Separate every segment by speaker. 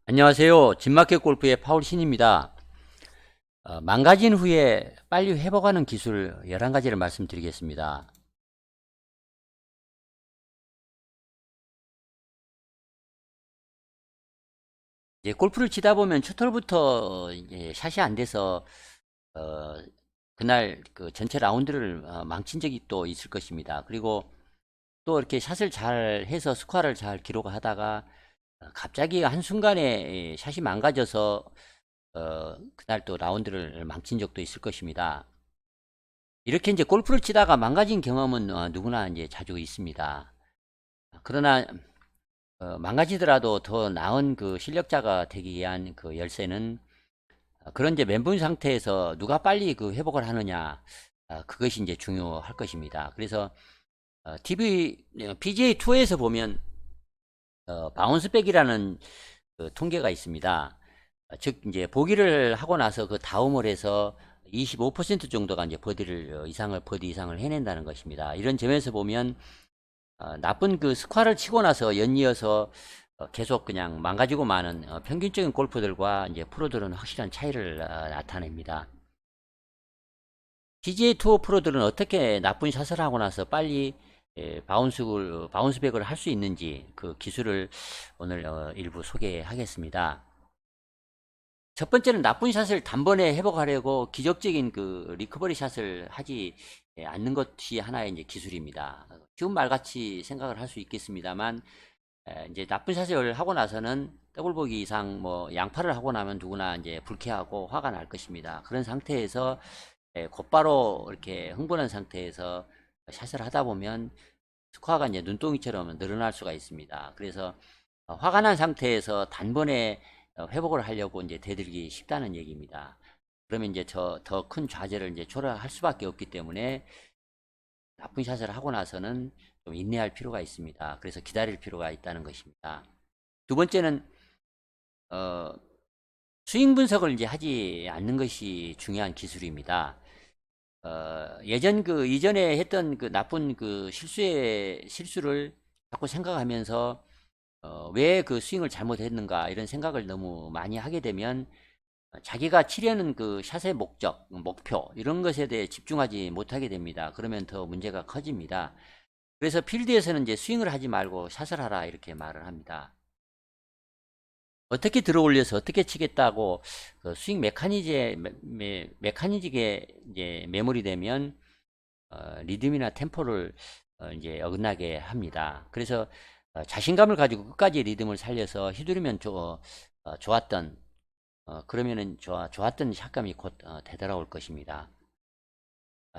Speaker 1: 안녕하세요. 진마켓 골프의 파울신입니다. 망가진 후에 빨리 회복하는 기술 11가지를 말씀드리겠습니다. 이제 골프를 치다 보면 첫 홀부터 이제 샷이 안 돼서 어, 그날 그 전체 라운드를 망친 적이 또 있을 것입니다. 그리고 또 이렇게 샷을 잘 해서 스코어를 잘 기록하다가 갑자기 한순간에 샷이 망가져서 그날 또 라운드를 망친 적도 있을 것입니다. 이렇게 이제 골프를 치다가 망가진 경험은 누구나 이제 자주 있습니다. 그러나 망가지더라도 더 나은 그 실력자가 되기 위한 그 열쇠는 그런 이제 멘붕 상태에서 누가 빨리 그 회복을 하느냐, 그것이 이제 중요할 것입니다. 그래서 PGA 투어에서 보면 바운스백이라는 그 통계가 있습니다. 즉 이제 보기를 하고 나서 그 다움을 해서 25% 정도가 이제 버디 이상을 해낸다는 것입니다. 이런 점에서 보면 나쁜 그 스코어를 치고 나서 연이어서 계속 그냥 망가지고 마는 평균적인 골퍼들과 이제 프로들은 확실한 차이를 나타냅니다. PGA 투어 프로들은 어떻게 나쁜 샷을 하고 나서 빨리 바운스백을 할 수 있는지 그 기술을 오늘 일부 소개하겠습니다. 첫 번째는 나쁜 샷을 단번에 회복하려고 기적적인 그 리커버리 샷을 하지 않는 것이 하나의 이제 기술입니다. 쉬운 말같이 생각을 할 수 있겠습니다만, 이제 나쁜 샷을 하고 나서는 더블 보기 이상 뭐 양파를 하고 나면 누구나 이제 불쾌하고 화가 날 것입니다. 그런 상태에서 곧바로 이렇게 흥분한 상태에서 샷을 하다 보면 스코어가 이제 눈덩이처럼 늘어날 수가 있습니다. 그래서 화가 난 상태에서 단번에 회복을 하려고 이제 대들기 쉽다는 얘기입니다. 그러면 이제 더 큰 좌절을 이제 초래할 수밖에 없기 때문에 나쁜 샷을 하고 나서는 좀 인내할 필요가 있습니다. 그래서 기다릴 필요가 있다는 것입니다. 두 번째는 어, 스윙 분석을 이제 하지 않는 것이 중요한 기술입니다. 예전 그 이전에 했던 그 나쁜 그 실수를 자꾸 생각하면서 왜 그 스윙을 잘못했는가 이런 생각을 너무 많이 하게 되면 자기가 치려는 그 샷의 목표 이런 것에 대해 집중하지 못하게 됩니다. 그러면 더 문제가 커집니다. 그래서 필드에서는 이제 스윙을 하지 말고 샷을 하라 이렇게 말을 합니다. 어떻게 들어 올려서 어떻게 치겠다고 그 스윙 메커니즘에 이제 매몰이 되면 리듬이나 템포를 이제 어긋나게 합니다. 그래서 자신감을 가지고 끝까지 리듬을 살려서 휘두르면 좋았던 그러면은 좋았던 샷감이 곧 되돌아올 것입니다.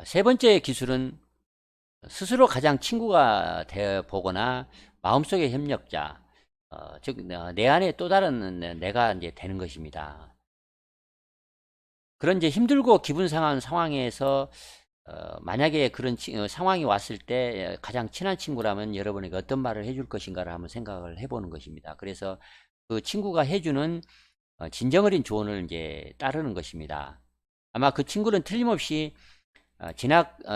Speaker 1: 세 번째 기술은 스스로 가장 친구가 되어 보거나 마음속의 협력자, 즉 내 안에 또 다른 내가 이제 되는 것입니다. 그런 이제 힘들고 기분 상한 상황에서 만약에 그런 상황이 왔을 때 가장 친한 친구라면 여러분에게 어떤 말을 해줄 것인가를 한번 생각을 해보는 것입니다. 그래서 그 친구가 해주는 진정 어린 조언을 이제 따르는 것입니다. 아마 그 친구는 틀림없이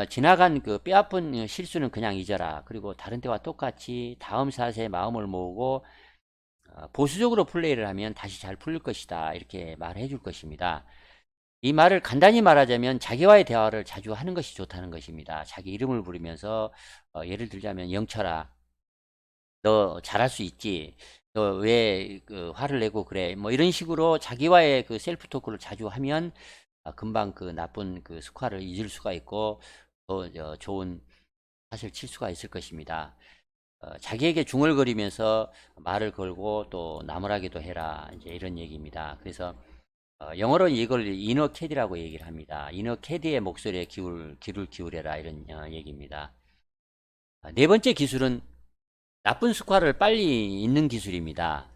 Speaker 1: 지나간 그 뼈아픈 실수는 그냥 잊어라. 그리고 다른 때와 똑같이 다음 샷에 마음을 모으고 보수적으로 플레이를 하면 다시 잘 풀릴 것이다. 이렇게 말해 줄 것입니다. 이 말을 간단히 말하자면 자기와의 대화를 자주 하는 것이 좋다는 것입니다. 자기 이름을 부르면서 예를 들자면 영철아, 너 잘할 수 있지. 너 왜 그 화를 내고 그래. 뭐 이런 식으로 자기와의 그 셀프 토크를 자주 하면 금방 그 나쁜 그 스코어를 잊을 수가 있고 더 좋은 샷을 칠 수가 있을 것입니다. 자기에게 중얼거리면서 말을 걸고 또 나무라기도 해라. 이제 이런 얘기입니다. 그래서 영어로는 이걸 이너 캐디라고 얘기를 합니다. 이너 캐디의 목소리에 귀를 기울여라 이런 얘기입니다. 네 번째 기술은 나쁜 스코어를 빨리 잊는 기술입니다.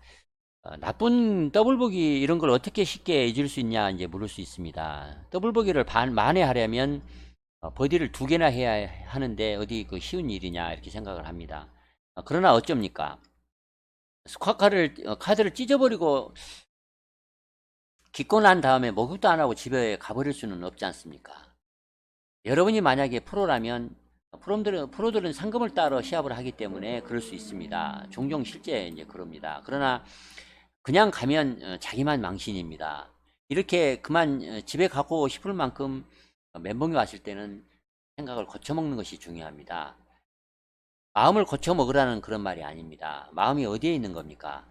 Speaker 1: 나쁜 더블보기 이런 걸 어떻게 쉽게 잊을 수 있냐 이제 물을 수 있습니다. 더블보기를 만회하려면 버디를 두 개나 해야 하는데 어디 그 쉬운 일이냐 이렇게 생각을 합니다. 그러나 어쩝니까? 카드를 찢어버리고 기고 난 다음에 목욕도 안 하고 집에 가버릴 수는 없지 않습니까? 여러분이 만약에 프로라면 프로들은 상금을 따러 시합을 하기 때문에 그럴 수 있습니다. 종종 실제 이제 그럽니다. 그러나 그냥 가면 자기만 망신입니다. 이렇게 그만 집에 가고 싶을 만큼 멘붕이 왔을 때는 생각을 고쳐먹는 것이 중요합니다. 마음을 고쳐먹으라는 그런 말이 아닙니다. 마음이 어디에 있는 겁니까?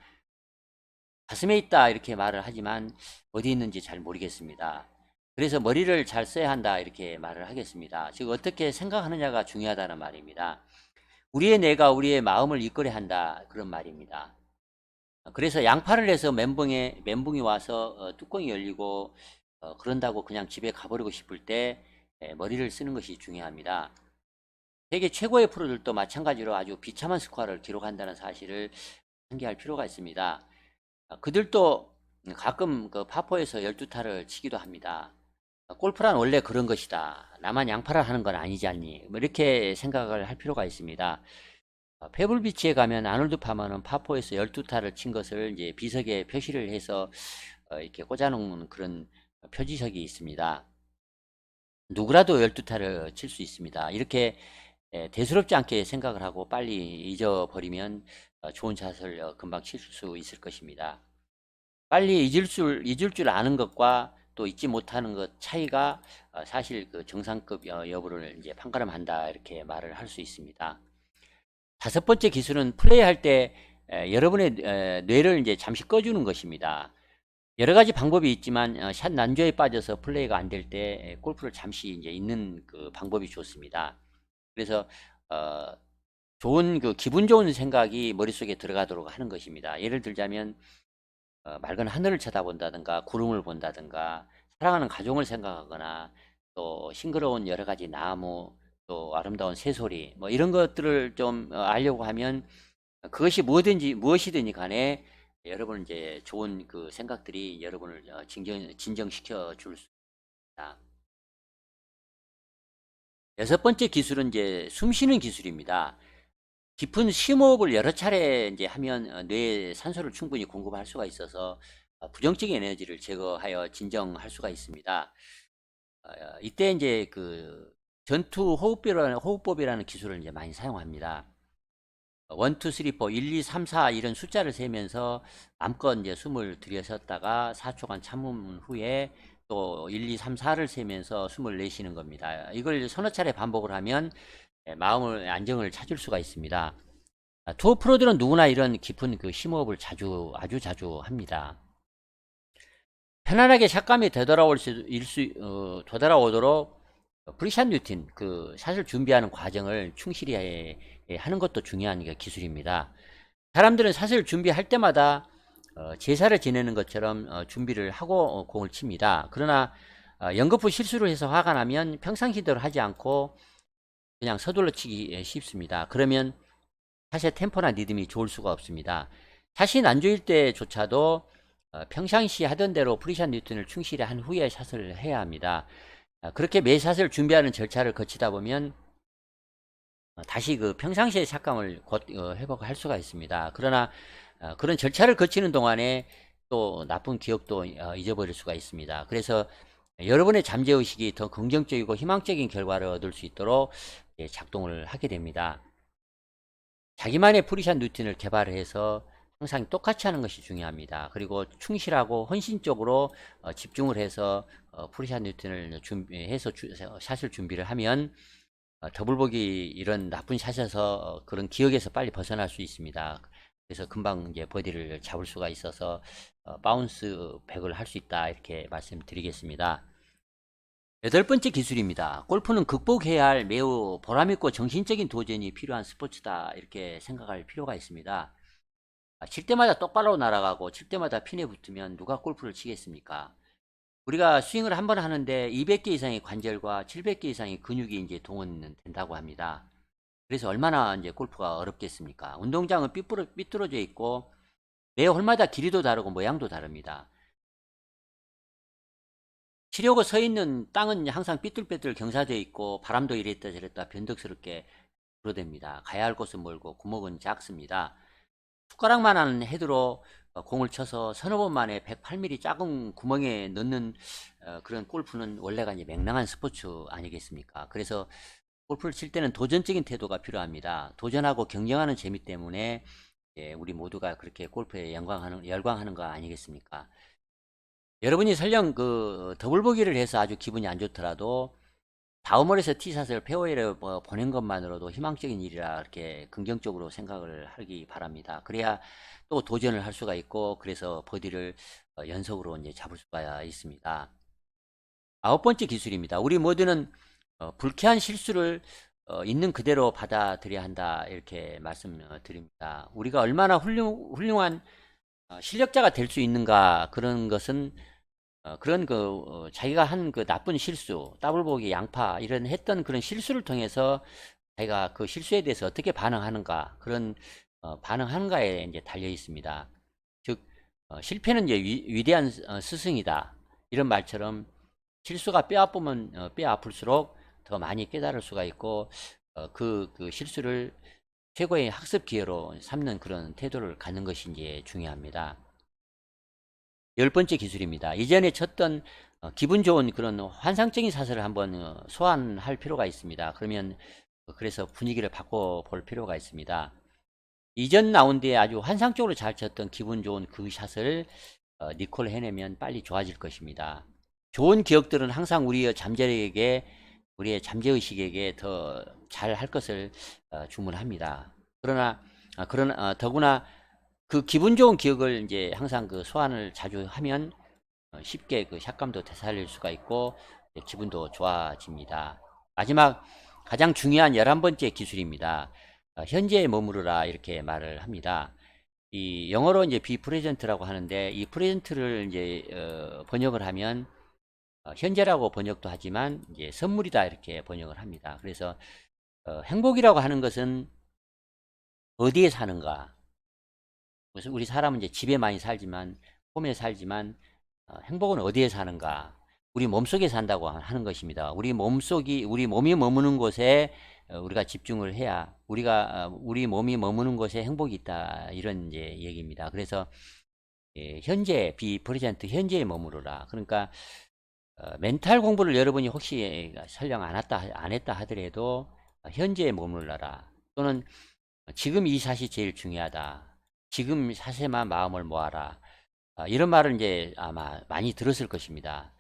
Speaker 1: 가슴에 있다 이렇게 말을 하지만 어디 있는지 잘 모르겠습니다. 그래서 머리를 잘 써야 한다 이렇게 말을 하겠습니다. 즉 어떻게 생각하느냐가 중요하다는 말입니다. 우리의 뇌가 우리의 마음을 이끌어야 한다 그런 말입니다. 그래서 양파를 해서 멘붕이 와서 뚜껑이 열리고 그런다고 그냥 집에 가버리고 싶을 때 머리를 쓰는 것이 중요합니다. 세계 최고의 프로들도 마찬가지로 아주 비참한 스코어를 기록한다는 사실을 상기할 필요가 있습니다. 그들도 가끔 그 파포에서 12타를 치기도 합니다. 골프란 원래 그런 것이다. 나만 양파를 하는 건 아니지 않니? 뭐 이렇게 생각을 할 필요가 있습니다. 페블비치에 가면 아놀드 파머는 파4에서 12타를 친 것을 이제 비석에 표시를 해서 이렇게 꽂아놓은 그런 표지석이 있습니다. 누구라도 12타를 칠 수 있습니다. 이렇게 대수롭지 않게 생각을 하고 빨리 잊어버리면 좋은 샷을 금방 칠 수 있을 것입니다. 빨리 잊을 줄 아는 것과 또 잊지 못하는 것 차이가 사실 그 정상급 여부를 이제 판가름한다 이렇게 말을 할 수 있습니다. 다섯 번째 기술은 플레이할 때 여러분의 뇌를 이제 잠시 꺼주는 것입니다. 여러 가지 방법이 있지만 샷 난조에 빠져서 플레이가 안 될 때 골프를 잠시 이제 있는 그 방법이 좋습니다. 그래서 좋은 그 기분 좋은 생각이 머릿속에 들어가도록 하는 것입니다. 예를 들자면 맑은 하늘을 쳐다본다든가 구름을 본다든가 사랑하는 가족을 생각하거나 또 싱그러운 여러 가지 나무 또 아름다운 새소리 뭐 이런 것들을 좀 알려고 하면 그것이 무엇이든지 간에 여러분 이제 좋은 그 생각들이 여러분을 진정시켜 줄 수 있습니다. 여섯 번째 기술은 이제 숨 쉬는 기술입니다. 깊은 심호흡을 여러 차례 이제 하면 뇌에 산소를 충분히 공급할 수가 있어서 부정적인 에너지를 제거하여 진정할 수가 있습니다. 이때 이제 그 전투 호흡법이라는 기술을 이제 많이 사용합니다. 1, 2, 3, 4, 1, 2, 3, 4 이런 숫자를 세면서 마음껏 이제 숨을 들이쉬었다가 4초간 참은 후에 또 1, 2, 3, 4를 세면서 숨을 내쉬는 겁니다. 이걸 서너 차례 반복을 하면 마음의 안정을 찾을 수가 있습니다. 투어 프로들은 누구나 이런 깊은 그 심호흡을 아주 자주 합니다. 편안하게 샷감이 되돌아오도록 프리샷 루틴, 그 샷을 준비하는 과정을 충실히 하는 것도 중요한 기술입니다. 사람들은 샷을 준비할 때마다 제사를 지내는 것처럼 준비를 하고 공을 칩니다. 그러나 연거푸 실수를 해서 화가 나면 평상시대로 하지 않고 그냥 서둘러 치기 쉽습니다. 그러면 샷의 템포나 리듬이 좋을 수가 없습니다. 샷이 안 좋을 때조차도 평상시 하던 대로 프리샷 루틴을 충실히 한 후에 샷을 해야 합니다. 그렇게 매 샷을 준비하는 절차를 거치다 보면 다시 그 평상시의 샷감을 곧 회복할 수가 있습니다. 그러나 그런 절차를 거치는 동안에 또 나쁜 기억도 잊어버릴 수가 있습니다. 그래서 여러분의 잠재의식이 더 긍정적이고 희망적인 결과를 얻을 수 있도록 작동을 하게 됩니다. 자기만의 프리샷 루틴을 개발해서 항상 똑같이 하는 것이 중요합니다. 그리고 충실하고 헌신적으로 집중을 해서 프리샷 루틴을 준비해서 샷을 준비를 하면 더블보기 이런 나쁜 샷에서 그런 기억에서 빨리 벗어날 수 있습니다. 그래서 금방 이제 버디를 잡을 수가 있어서 바운스 백을 할 수 있다 이렇게 말씀드리겠습니다. 여덟 번째 기술입니다. 골프는 극복해야 할 매우 보람있고 정신적인 도전이 필요한 스포츠다 이렇게 생각할 필요가 있습니다. 칠 때마다 똑바로 날아가고 칠 때마다 핀에 붙으면 누가 골프를 치겠습니까? 우리가 스윙을 한 번 하는데 200개 이상의 관절과 700개 이상의 근육이 이제 동원된다고 합니다. 그래서 얼마나 이제 골프가 어렵겠습니까? 운동장은 삐뚤어져 있고 매 홀마다 길이도 다르고 모양도 다릅니다. 치려고 서 있는 땅은 항상 삐뚤빼뚤 경사되어 있고 바람도 이랬다 저랬다 변덕스럽게 불어댑니다. 가야 할 곳은 멀고 구멍은 작습니다. 숟가락만한 헤드로 공을 쳐서 서너 번 만에 108mm 작은 구멍에 넣는 그런 골프는 원래가 이제 맹랑한 스포츠 아니겠습니까? 그래서 골프를 칠 때는 도전적인 태도가 필요합니다. 도전하고 경쟁하는 재미 때문에 예, 우리 모두가 그렇게 골프에 열광하는 거 아니겠습니까? 여러분이 설령 그 더블 보기를 해서 아주 기분이 안 좋더라도 다음 홀에서 티샷을 페어웨이로 보낸 것만으로도 희망적인 일이라 이렇게 긍정적으로 생각을 하기 바랍니다. 그래야 또 도전을 할 수가 있고, 그래서 버디를 연속으로 이제 잡을 수가 있습니다. 아홉 번째 기술입니다. 우리 모두는 불쾌한 실수를 있는 그대로 받아들여야 한다, 이렇게 말씀드립니다. 우리가 얼마나 훌륭한 실력자가 될 수 있는가, 그런 것은 그런 자기가 한 그 나쁜 실수, 더블 보기, 양파 이런 했던 그런 실수를 통해서 자기가 그 실수에 대해서 어떻게 반응하는가, 그런 반응하는가에 이제 달려 있습니다. 즉 실패는 이제 위대한 스승이다, 이런 말처럼 실수가 뼈 아프면 뼈 아플수록 더 많이 깨달을 수가 있고, 그 실수를 최고의 학습 기회로 삼는 그런 태도를 갖는 것이 이제 중요합니다. 열 번째 기술입니다. 이전에 쳤던 기분 좋은 그런 환상적인 사설을 한번 소환할 필요가 있습니다. 그러면 그래서 분위기를 바꿔볼 필요가 있습니다. 이전 라운드에 아주 환상적으로 잘 쳤던 기분 좋은 그 샷을 리콜 해내면 빨리 좋아질 것입니다. 좋은 기억들은 항상 우리의 잠재력에게, 우리의 잠재의식에게 더 잘 할 것을 주문합니다. 그러나 더구나 그 기분 좋은 기억을 이제 항상 그 소환을 자주 하면 쉽게 그 샷감도 되살릴 수가 있고 기분도 좋아집니다. 마지막 가장 중요한 11번째 기술입니다. 현재에 머무르라, 이렇게 말을 합니다. 이 영어로 이제 be present라고 하는데, 이 present를 이제 번역을 하면 현재라고 번역도 하지만 이제 선물이다, 이렇게 번역을 합니다. 그래서 행복이라고 하는 것은 어디에 사는가? 무슨 우리 사람은 이제 집에 많이 살지만, 홈에 살지만 행복은 어디에 사는가? 우리 몸속에 산다고 하는 것입니다. 우리 몸이 머무는 곳에 우리가 집중을 해야 우리 몸이 머무는 곳에 행복이 있다, 이런 이제 얘기입니다. 그래서 현재 비 프레젠트, 현재에 머무르라. 그러니까 멘탈 공부를 여러분이 혹시 설령 안 했다 하더라도 현재에 머물러라, 또는 지금 이 샷이 제일 중요하다, 지금 샷에만 마음을 모아라, 이런 말을 이제 아마 많이 들었을 것입니다.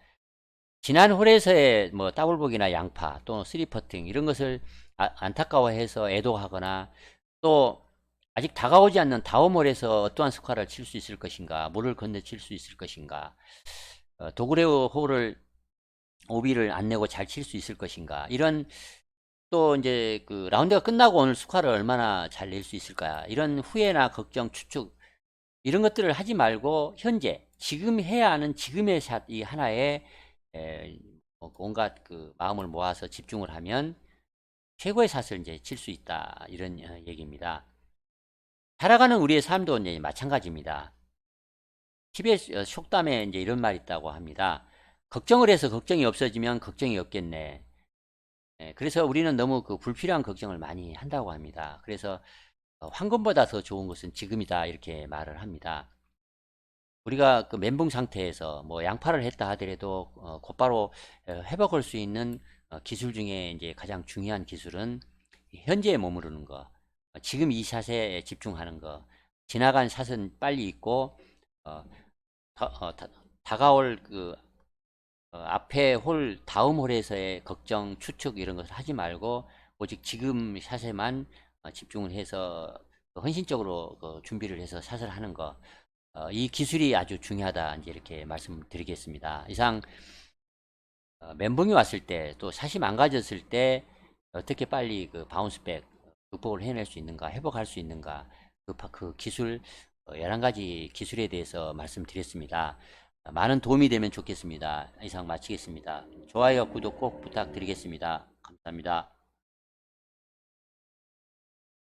Speaker 1: 지난 홀에서의 뭐 더블보기나 양파 또는 쓰리퍼팅 이런 것을 안타까워해서 애도하거나, 또 아직 다가오지 않는 다음 홀에서 어떠한 스코어를 칠 수 있을 것인가, 물을 건너칠 수 있을 것인가, 도그레오 홀을 오비를 안 내고 잘 칠 수 있을 것인가, 이런, 또 이제 그 라운드가 끝나고 오늘 스코어를 얼마나 잘 낼 수 있을까, 이런 후회나 걱정, 추측, 이런 것들을 하지 말고 현재 지금 해야 하는 지금의 샷 이 하나에 온갖 그 마음을 모아서 집중을 하면 최고의 샷을 이제 칠 수 있다, 이런 얘기입니다. 살아가는 우리의 삶도 이제 마찬가지입니다. TBS 속담에 이제 이런 말이 있다고 합니다. 걱정을 해서 걱정이 없어지면 걱정이 없겠네. 그래서 우리는 너무 그 불필요한 걱정을 많이 한다고 합니다. 그래서 황금보다 더 좋은 것은 지금이다, 이렇게 말을 합니다. 우리가 그 멘붕 상태에서 뭐 양파를 했다 하더라도 곧바로 회복할 수 있는 기술 중에 이제 가장 중요한 기술은 현재에 머무르는 거, 지금 이 샷에 집중하는 거, 지나간 샷은 빨리 잊고 어, 다가올 그 앞에 홀 다음 홀에서의 걱정, 추측 이런 것을 하지 말고 오직 지금 샷에만 집중을 해서 헌신적으로 준비를 해서 샷을 하는 거, 이 기술이 아주 중요하다, 이제 이렇게 말씀드리겠습니다. 이상 멘붕이 왔을 때, 또 샷이 망가졌을 때 어떻게 빨리 그 바운스백 극복을 해낼 수 있는가, 회복할 수 있는가, 그 기술 11가지 기술에 대해서 말씀드렸습니다. 많은 도움이 되면 좋겠습니다. 이상 마치겠습니다. 좋아요, 구독 꼭 부탁드리겠습니다. 감사합니다.